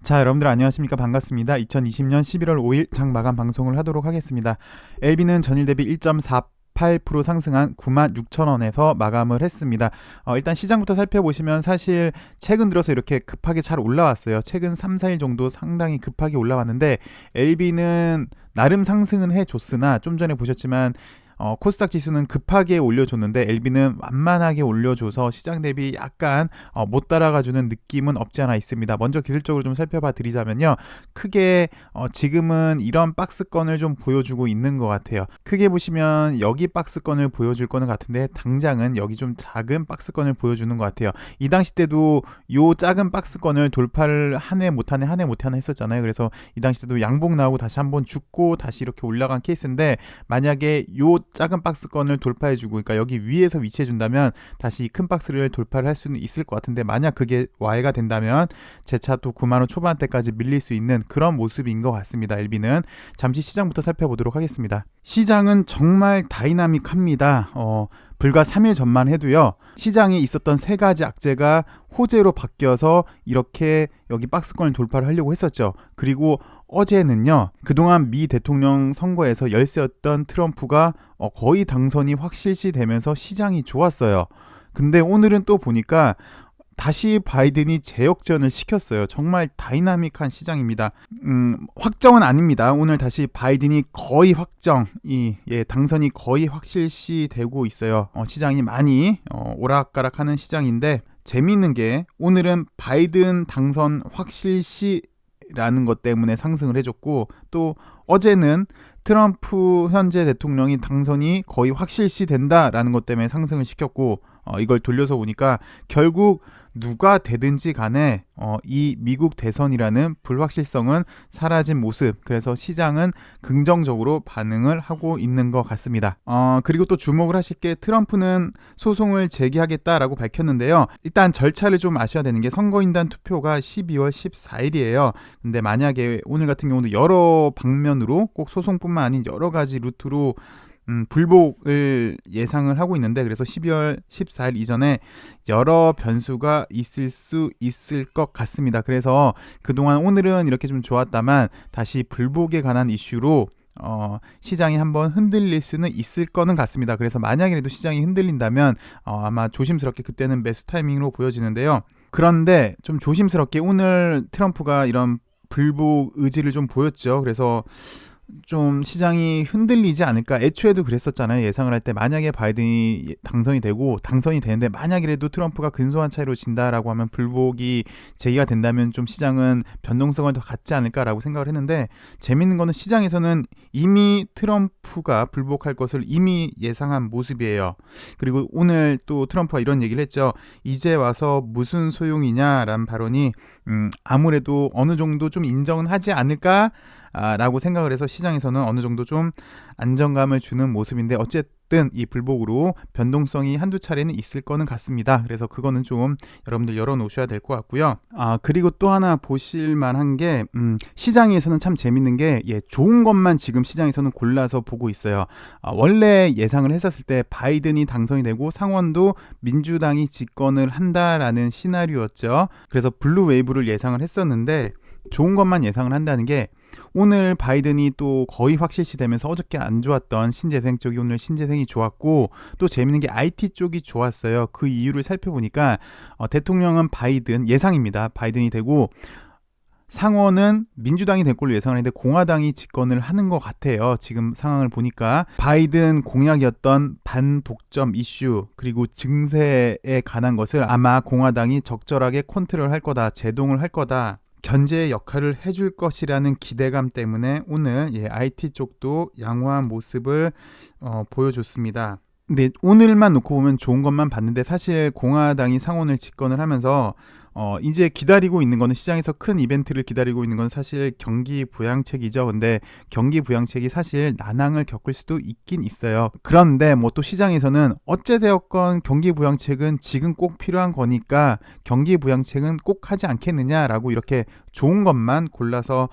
자, 여러분들 안녕하십니까? 반갑습니다. 2020년 11월 5일 장마감 방송을 하도록 하겠습니다. LB는 전일 대비 1.48% 상승한 96,000원에서 마감을 했습니다. 일단 시장부터 살펴보시면 사실 최근 들어서 이렇게 급하게 잘 올라왔어요. 최근 3, 4일 정도 상당히 급하게 올라왔는데 LB는 나름 상승은 해줬으나 좀 전에 보셨지만 코스닥 지수는 급하게 올려줬는데 LB는 완만하게 올려줘서 시장 대비 약간 못 따라가주는 느낌은 없지 않아 있습니다. 먼저 기술적으로 좀 살펴봐 드리자면요, 크게 지금은 이런 박스권을 좀 보여주고 있는 것 같아요. 크게 보시면 여기 박스권을 보여줄 거는 같은데 당장은 여기 좀 작은 박스권을 보여주는 것 같아요. 이 당시 때도 요 작은 박스권을 돌파를 한 해 못하네 했었잖아요. 그래서 이 당시 때도 양봉 나오고 다시 한번 죽고 다시 이렇게 올라간 케이스인데, 만약에 요 작은 박스권을 돌파해주고, 그러니까 여기 위에서 위치해준다면 다시 이 큰 박스를 돌파를 할 수는 있을 것 같은데, 만약 그게 와해가 된다면 재차 또 9만원 초반대까지 밀릴 수 있는 그런 모습인 것 같습니다. LB는 잠시 시장부터 살펴보도록 하겠습니다. 시장은 정말 다이나믹합니다. 불과 3일 전만 해도요, 시장에 있었던 세 가지 악재가 호재로 바뀌어서 이렇게 여기 박스권을 돌파를 하려고 했었죠. 그리고 어제는요, 그동안 미 대통령 선거에서 열세였던 트럼프가 거의 당선이 확실시 되면서 시장이 좋았어요. 근데 오늘은 또 보니까 다시 바이든이 재역전을 시켰어요. 정말 다이나믹한 시장입니다. 확정은 아닙니다. 오늘 다시 바이든이 거의 당선이 거의 확실시 되고 있어요. 시장이 많이 오락가락하는 시장인데, 재미있는 게 오늘은 바이든 당선 확실시라는 것 때문에 상승을 해줬고, 또 어제는 트럼프 현재 대통령이 당선이 거의 확실시 된다라는 것 때문에 상승을 시켰고, 이걸 돌려서 보니까 결국 누가 되든지 간에 이 미국 대선이라는 불확실성은 사라진 모습, 그래서 시장은 긍정적으로 반응을 하고 있는 것 같습니다. 그리고 또 주목을 하실 게, 트럼프는 소송을 제기하겠다라고 밝혔는데요. 일단 절차를 좀 아셔야 되는 게, 선거인단 투표가 12월 14일이에요. 근데 만약에 오늘 같은 경우도 여러 방면으로, 꼭 소송뿐만 아닌 여러 가지 루트로 불복을 예상을 하고 있는데, 그래서 12월 14일 이전에 여러 변수가 있을 수 있을 것 같습니다. 그래서 그동안 오늘은 이렇게 좀 좋았다만 다시 불복에 관한 이슈로 시장이 한번 흔들릴 수는 있을 거는 같습니다. 그래서 만약이라도 시장이 흔들린다면 아마 조심스럽게 그때는 매수 타이밍으로 보여지는데요. 그런데 좀 조심스럽게 오늘 트럼프가 이런 불복 의지를 좀 보였죠. 그래서 좀 시장이 흔들리지 않을까. 애초에도 그랬었잖아요. 예상을 할 때 만약에 바이든이 당선이 되는데 만약이라도 트럼프가 근소한 차이로 진다라고 하면, 불복이 제기가 된다면 좀 시장은 변동성을 더 갖지 않을까라고 생각을 했는데, 재밌는 거는 시장에서는 이미 트럼프가 불복할 것을 이미 예상한 모습이에요. 그리고 오늘 또 트럼프가 이런 얘기를 했죠. 이제 와서 무슨 소용이냐라는 발언이 아무래도 어느 정도 좀 인정은 하지 않을까 라고 생각을 해서 시장에서는 어느 정도 좀 안정감을 주는 모습인데, 어쨌든 이 불복으로 변동성이 한두 차례는 있을 거는 같습니다. 그래서 그거는 좀 여러분들 열어놓으셔야 될 것 같고요. 그리고 또 하나 보실 만한 게, 시장에서는 참 재밌는 게, 좋은 것만 지금 시장에서는 골라서 보고 있어요. 원래 예상을 했었을 때 바이든이 당선이 되고 상원도 민주당이 집권을 한다라는 시나리오였죠. 그래서 블루 웨이브를 예상을 했었는데, 좋은 것만 예상을 한다는 게, 오늘 바이든이 또 거의 확실시 되면서 어저께 안 좋았던 신재생 쪽이 오늘 신재생이 좋았고, 또 재밌는 게 IT 쪽이 좋았어요. 그 이유를 살펴보니까 대통령은 바이든, 예상입니다. 바이든이 되고, 상원은 민주당이 될 걸로 예상을 했는데 공화당이 집권을 하는 것 같아요. 지금 상황을 보니까 바이든 공약이었던 반독점 이슈, 그리고 증세에 관한 것을 아마 공화당이 적절하게 컨트롤 할 거다, 제동을 할 거다, 견제의 역할을 해줄 것이라는 기대감 때문에 오늘 IT 쪽도 양호한 모습을 보여줬습니다. 근데 오늘만 놓고 보면 좋은 것만 봤는데, 사실 공화당이 상원을 집권을 하면서 이제 기다리고 있는 거는, 시장에서 큰 이벤트를 기다리고 있는 건 사실 경기 부양책이죠. 근데 경기 부양책이 사실 난항을 겪을 수도 있긴 있어요. 그런데 뭐 또 시장에서는 어찌되었건 경기 부양책은 지금 꼭 필요한 거니까 경기 부양책은 꼭 하지 않겠느냐라고 이렇게 좋은 것만 골라서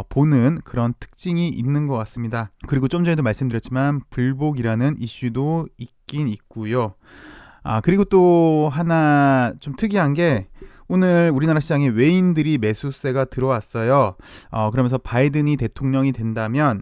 보는 그런 특징이 있는 것 같습니다. 그리고 좀 전에도 말씀드렸지만 불복이라는 이슈도 있긴 있고요. 그리고 또 하나 좀 특이한 게, 오늘 우리나라 시장에 외인들이 매수세가 들어왔어요. 그러면서 바이든이 대통령이 된다면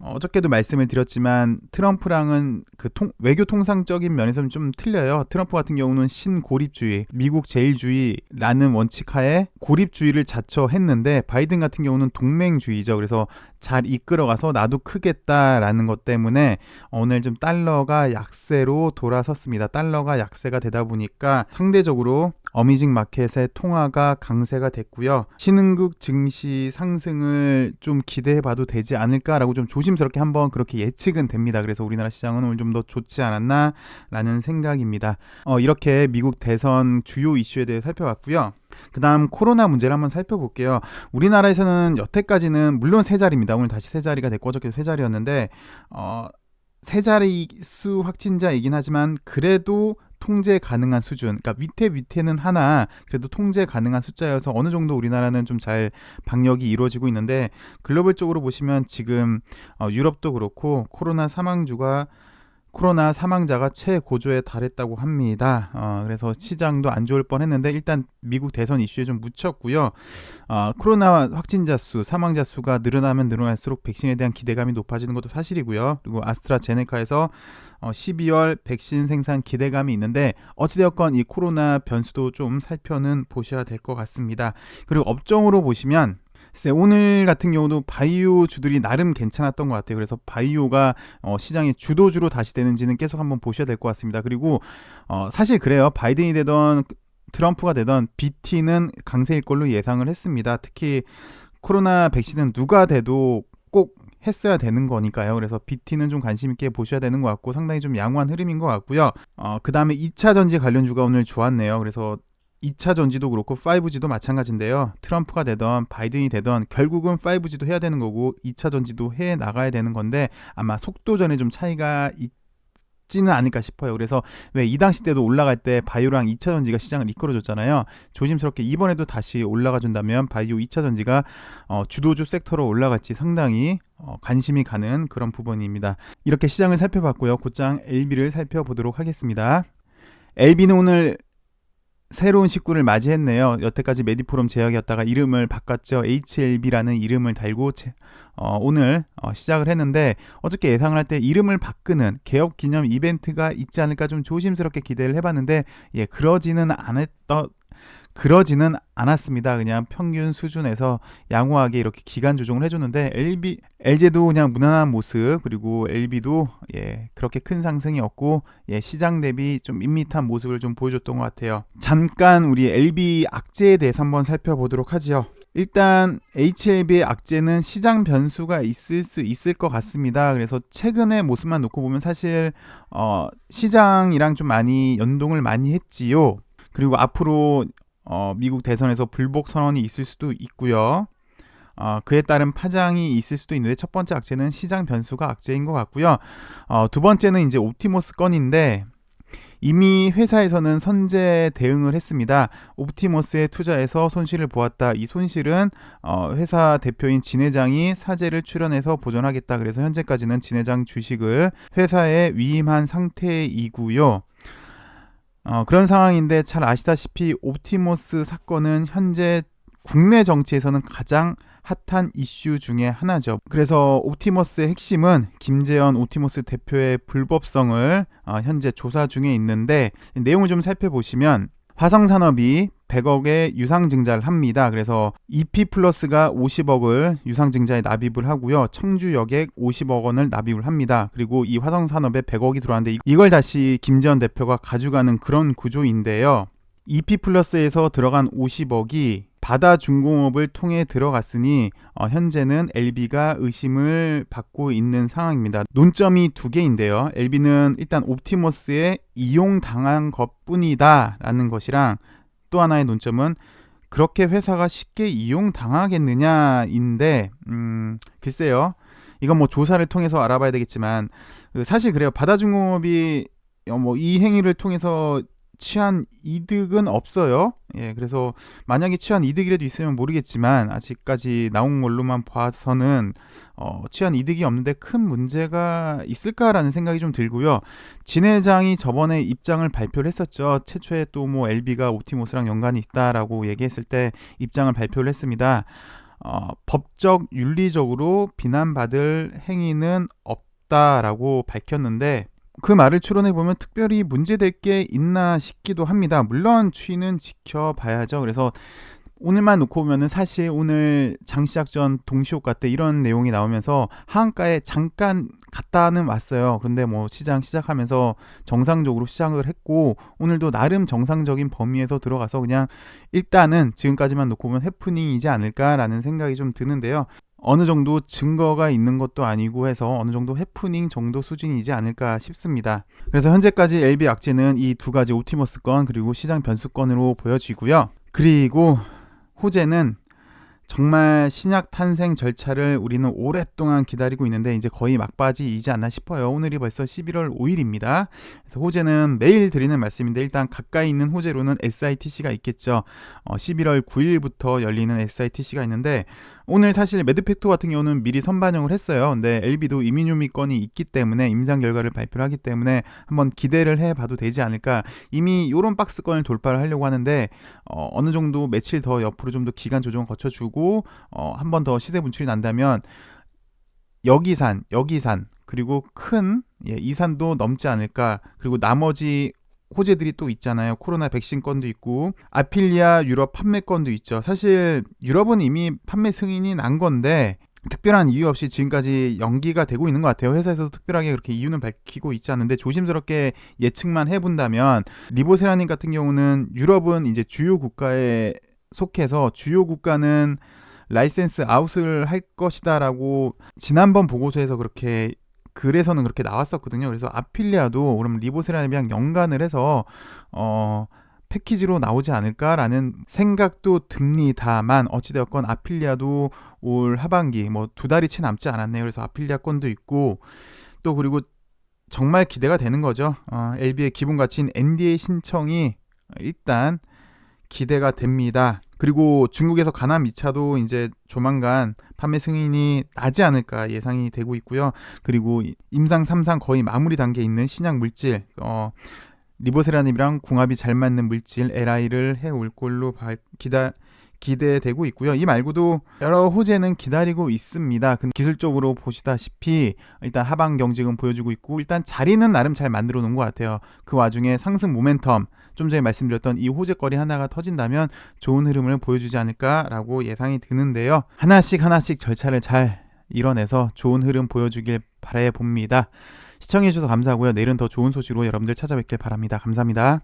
어저께도 말씀을 드렸지만 트럼프랑은 그 외교 통상적인 면에서는 좀 틀려요. 트럼프 같은 경우는 신고립주의, 미국 제일주의라는 원칙 하에 고립주의를 자처했는데 바이든 같은 경우는 동맹주의죠. 그래서 잘 이끌어가서 나도 크겠다라는 것 때문에 오늘 좀 달러가 약세로 돌아섰습니다. 달러가 약세가 되다 보니까 상대적으로 어미징 마켓의 통화가 강세가 됐고요. 신흥국 증시 상승을 좀 기대해봐도 되지 않을까라고 좀 조심스럽게 한번 그렇게 예측은 됩니다. 그래서 우리나라 시장은 오늘 좀 더 좋지 않았나라는 생각입니다. 이렇게 미국 대선 주요 이슈에 대해 살펴봤고요. 그 다음 코로나 문제를 한번 살펴볼게요. 우리나라에서는 여태까지는 물론 세 자리입니다. 오늘 다시 세 자리가 됐고 어저께도 세 자리였는데 세 자릿수 확진자이긴 하지만 그래도 통제 가능한 수준, 그러니까 위태는 하나 그래도 통제 가능한 숫자여서 어느 정도 우리나라는 좀 잘 방역이 이루어지고 있는데 글로벌적으로 보시면 지금 유럽도 그렇고 코로나 사망자가 최고조에 달했다고 합니다. 그래서 시장도 안 좋을 뻔했는데 일단 미국 대선 이슈에 좀 묻혔고요. 코로나 확진자 수, 사망자 수가 늘어나면 늘어날수록 백신에 대한 기대감이 높아지는 것도 사실이고요. 그리고 아스트라제네카에서 12월 백신 생산 기대감이 있는데 어찌되었건 이 코로나 변수도 좀 살펴는 보셔야 될 것 같습니다. 그리고 업종으로 보시면 오늘 같은 경우도 바이오주들이 나름 괜찮았던 것 같아요. 그래서 바이오가 시장의 주도주로 다시 되는지는 계속 한번 보셔야 될 것 같습니다. 그리고 사실 그래요. 바이든이 되던 트럼프가 되던 BT는 강세일 걸로 예상을 했습니다. 특히 코로나 백신은 누가 돼도 꼭 했어야 되는 거니까요. 그래서 BT는 좀 관심 있게 보셔야 되는 것 같고 상당히 좀 양호한 흐름인 것 같고요. 그 다음에 2차 전지 관련주가 오늘 좋았네요. 그래서 2차 전지도 그렇고 5G도 마찬가지인데요. 트럼프가 되던 바이든이 되던 결국은 5G도 해야 되는 거고 2차 전지도 해 나가야 되는 건데 아마 속도전에 좀 차이가 있지는 않을까 싶어요. 그래서 왜 이 당시 때도 올라갈 때 바이오랑 2차 전지가 시장을 이끌어줬잖아요. 조심스럽게 이번에도 다시 올라가 준다면 바이오 2차 전지가 주도주 섹터로 올라갈지 상당히 관심이 가는 그런 부분입니다. 이렇게 시장을 살펴봤고요. 곧장 LB를 살펴보도록 하겠습니다. LB는 오늘 새로운 식구를 맞이했네요. 여태까지 메디포럼 제약이었다가 이름을 바꿨죠. HLB라는 이름을 달고 오늘 시작을 했는데 어저께 예상을 할 때 이름을 바꾸는 개업 기념 이벤트가 있지 않을까 좀 조심스럽게 기대를 해봤는데 그러지는 않았습니다. 그냥 평균 수준에서 양호하게 이렇게 기간 조정을 해줬는데 LG도 그냥 무난한 모습, 그리고 LB도 그렇게 큰 상승이 없고 시장 대비 좀 밋밋한 모습을 좀 보여줬던 것 같아요. 잠깐 우리 LB 악재에 대해서 한번 살펴보도록 하죠. 일단 HLB의 악재는 시장 변수가 있을 것 같습니다. 그래서 최근의 모습만 놓고 보면 사실 시장이랑 좀 많이 연동을 많이 했지요. 그리고 앞으로 미국 대선에서 불복 선언이 있을 수도 있고요. 그에 따른 파장이 있을 수도 있는데 첫 번째 악재는 시장 변수가 악재인 것 같고요. 두 번째는 이제 옵티머스 건인데 이미 회사에서는 선제 대응을 했습니다. 옵티머스에 투자해서 손실을 보았다. 이 손실은 회사 대표인 진 회장이 사재를 출연해서 보전하겠다. 그래서 현재까지는 진 회장 주식을 회사에 위임한 상태이고요. 그런 상황인데 잘 아시다시피 옵티머스 사건은 현재 국내 정치에서는 가장 핫한 이슈 중에 하나죠. 그래서 옵티머스의 핵심은 김재현 옵티머스 대표의 불법성을 현재 조사 중에 있는데 내용을 좀 살펴보시면 화성산업이 100억의 유상증자를 합니다. 그래서 EP플러스가 50억을 유상증자에 납입을 하고요. 청주여객 50억 원을 납입을 합니다. 그리고 이 화성산업에 100억이 들어왔는데 이걸 다시 김재현 대표가 가져가는 그런 구조인데요. EP플러스에서 들어간 50억이 바다중공업을 통해 들어갔으니 현재는 LB가 의심을 받고 있는 상황입니다. 논점이 두 개인데요. LB는 일단 옵티머스에 이용당한 것뿐이다 라는 것이랑 또 하나의 논점은 그렇게 회사가 쉽게 이용당하겠느냐인데 글쎄요. 이건 뭐 조사를 통해서 알아봐야 되겠지만 사실 그래요. 바다중공업이 이 행위를 통해서 취한 이득은 없어요. 그래서 만약에 취한 이득이라도 있으면 모르겠지만 아직까지 나온 걸로만 봐서는 취한 이득이 없는데 큰 문제가 있을까라는 생각이 좀 들고요. 진 회장이 저번에 입장을 발표를 했었죠. 최초에 또 뭐 LB가 옵티머스랑 연관이 있다라고 얘기했을 때 입장을 발표를 했습니다. 법적 윤리적으로 비난받을 행위는 없다라고 밝혔는데, 그 말을 추론해보면 특별히 문제될 게 있나 싶기도 합니다. 물론 추이는 지켜봐야죠. 그래서 오늘만 놓고 보면은 사실 오늘 장 시작 전 동시효과 때 이런 내용이 나오면서 하한가에 잠깐 갔다는 왔어요. 그런데 뭐 시장 시작하면서 정상적으로 시작을 했고, 오늘도 나름 정상적인 범위에서 들어가서 그냥 일단은 지금까지만 놓고 보면 해프닝이지 않을까라는 생각이 좀 드는데요. 어느 정도 증거가 있는 것도 아니고 해서 어느 정도 해프닝 정도 수준이지 않을까 싶습니다. 그래서 현재까지 LB 악재는 이 두 가지 옵티머스 건 그리고 시장 변수 건으로 보여지고요. 그리고 호재는 정말 신약 탄생 절차를 우리는 오랫동안 기다리고 있는데 이제 거의 막바지이지 않나 싶어요. 오늘이 벌써 11월 5일입니다. 그래서 호재는 매일 드리는 말씀인데, 일단 가까이 있는 호재로는 SITC가 있겠죠. 11월 9일부터 열리는 SITC가 있는데, 오늘 사실 매드팩토 같은 경우는 미리 선반영을 했어요. 근데 LB도 이민유미 건이 있기 때문에 임상 결과를 발표를 하기 때문에 한번 기대를 해봐도 되지 않을까. 이미 이런 박스권을 돌파를 하려고 하는데 어느 정도 며칠 더 옆으로 좀 더 기간 조정을 거쳐주고 한 번 더 시세 분출이 난다면 여기산 그리고 큰 이산도 넘지 않을까. 그리고 나머지 호재들이 또 있잖아요. 코로나 백신 건도 있고 아필리아 유럽 판매 건도 있죠. 사실 유럽은 이미 판매 승인이 난 건데 특별한 이유 없이 지금까지 연기가 되고 있는 것 같아요. 회사에서도 특별하게 그렇게 이유는 밝히고 있지 않은데, 조심스럽게 예측만 해본다면 리보세라님 같은 경우는 유럽은 이제 주요 국가에 속해서 주요 국가는 라이센스 아웃을 할 것이다라고 지난번 보고서에서 그렇게 글에서는 그렇게 나왔었거든요. 그래서 아필리아도 그럼 리보세라님이랑 연관을 해서 패키지로 나오지 않을까라는 생각도 듭니다만, 어찌되었건 아필리아도 올 하반기 뭐 2달이 채 남지 않았네요. 그래서 아필리아 건도 있고, 또 그리고 정말 기대가 되는 거죠. LB의 기본 가치인 NDA 신청이 일단 기대가 됩니다. 그리고 중국에서 가남 2차도 이제 조만간 판매 승인이 나지 않을까 예상이 되고 있고요. 그리고 임상 3상 거의 마무리 단계에 있는 신약 물질, 리보세라닙이랑 궁합이 잘 맞는 물질 LI를 해올 걸로 기대되고 있고요. 이 말고도 여러 호재는 기다리고 있습니다. 기술적으로 보시다시피 일단 하방 경직은 보여주고 있고, 일단 자리는 나름 잘 만들어 놓은 것 같아요. 그 와중에 상승 모멘텀, 좀 전에 말씀드렸던 이 호재거리 하나가 터진다면 좋은 흐름을 보여주지 않을까라고 예상이 드는데요. 하나씩 절차를 잘 이뤄내서 좋은 흐름 보여주길 바라봅니다. 시청해주셔서 감사하고요. 내일은 더 좋은 소식으로 여러분들 찾아뵙길 바랍니다. 감사합니다.